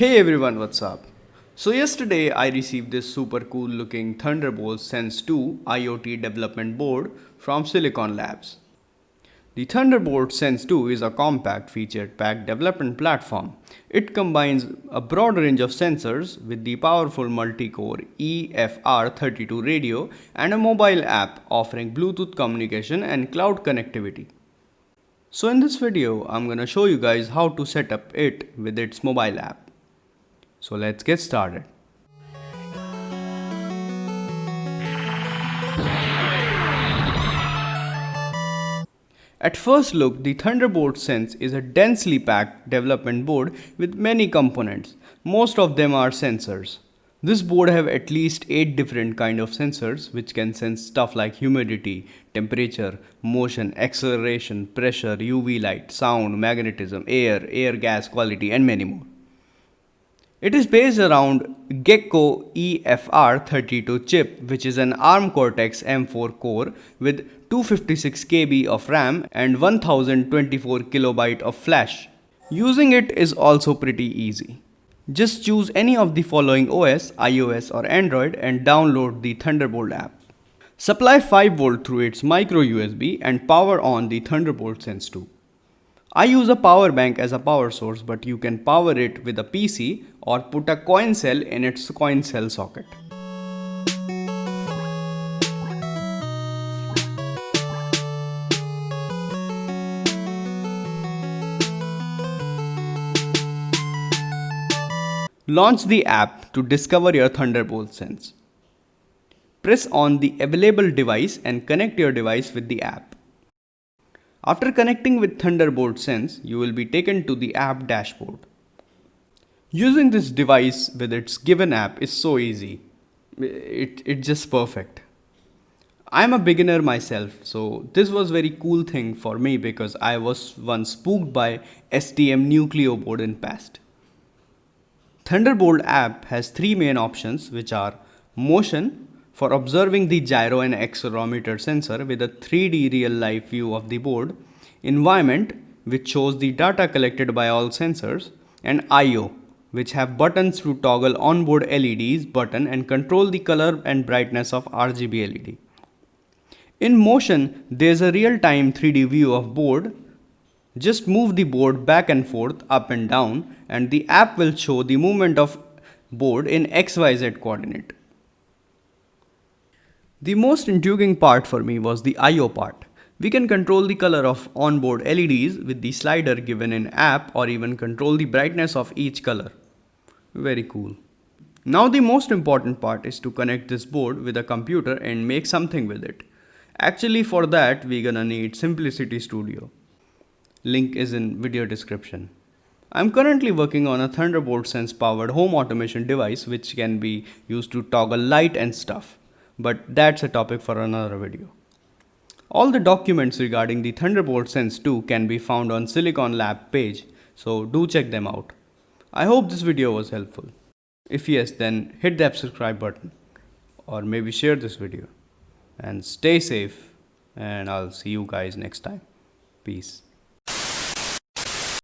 Hey everyone, what's up? So yesterday I received this super cool looking Thunderbolt Sense 2 IoT development board from Silicon Labs. The Thunderbolt Sense 2 is a compact feature-packed development platform. It combines a broad range of sensors with the powerful multi-core EFR32 radio and a mobile app offering Bluetooth communication and cloud connectivity. So in this video, I'm gonna show you guys how to set up it with its mobile app. So let's get started. At first look, the Thunderbolt Sense is a densely packed development board with many components. Most of them are sensors. This board have at least 8 different kind of sensors which can sense stuff like humidity, temperature, motion, acceleration, pressure, UV light, sound, magnetism, air gas quality and many more. It is based around Gecko EFR32 chip, which is an ARM Cortex M4 core with 256 KB of RAM and 1024 kilobyte of flash. Using it is also pretty easy. Just choose any of the following OS, iOS or Android and download the Thunderbolt app. Supply 5V through its micro USB and power on the Thunderbolt Sense 2. I use a power bank as a power source, but you can power it with a PC or put a coin cell in its coin cell socket. Launch the app to discover your Thunderbolt Sense. Press on the available device and connect your device with the app. After connecting with Thunderbolt Sense, you will be taken to the app dashboard. Using this device with its given app is so easy. It's just perfect. I'm a beginner myself, so this was very cool thing for me because I was once spooked by STM Nucleo board in past. Thunderbolt app has 3 main options which are motion, for observing the gyro and accelerometer sensor with a 3D real life view of the board, environment, which shows the data collected by all sensors, and IO, which have buttons to toggle onboard LEDs button and control the color and brightness of RGB LED. In motion, there's a real-time 3D view of board. Just move the board back and forth, up and down, and the app will show the movement of board in XYZ coordinate. The most intriguing part for me was the IO part. We can control the color of onboard LEDs with the slider given in app or even control the brightness of each color. Very cool. Now the most important part is to connect this board with a computer and make something with it. Actually for that we're gonna need Simplicity Studio. Link is in video description. I'm currently working on a Thunderbolt Sense powered home automation device which can be used to toggle light and stuff. But that's a topic for another video. All the documents regarding the Thunderbolt Sense 2 can be found on Silicon Lab page, so do check them out. I hope this video was helpful. If yes, then hit that subscribe button or maybe share this video. And stay safe, and I'll see you guys next time. Peace.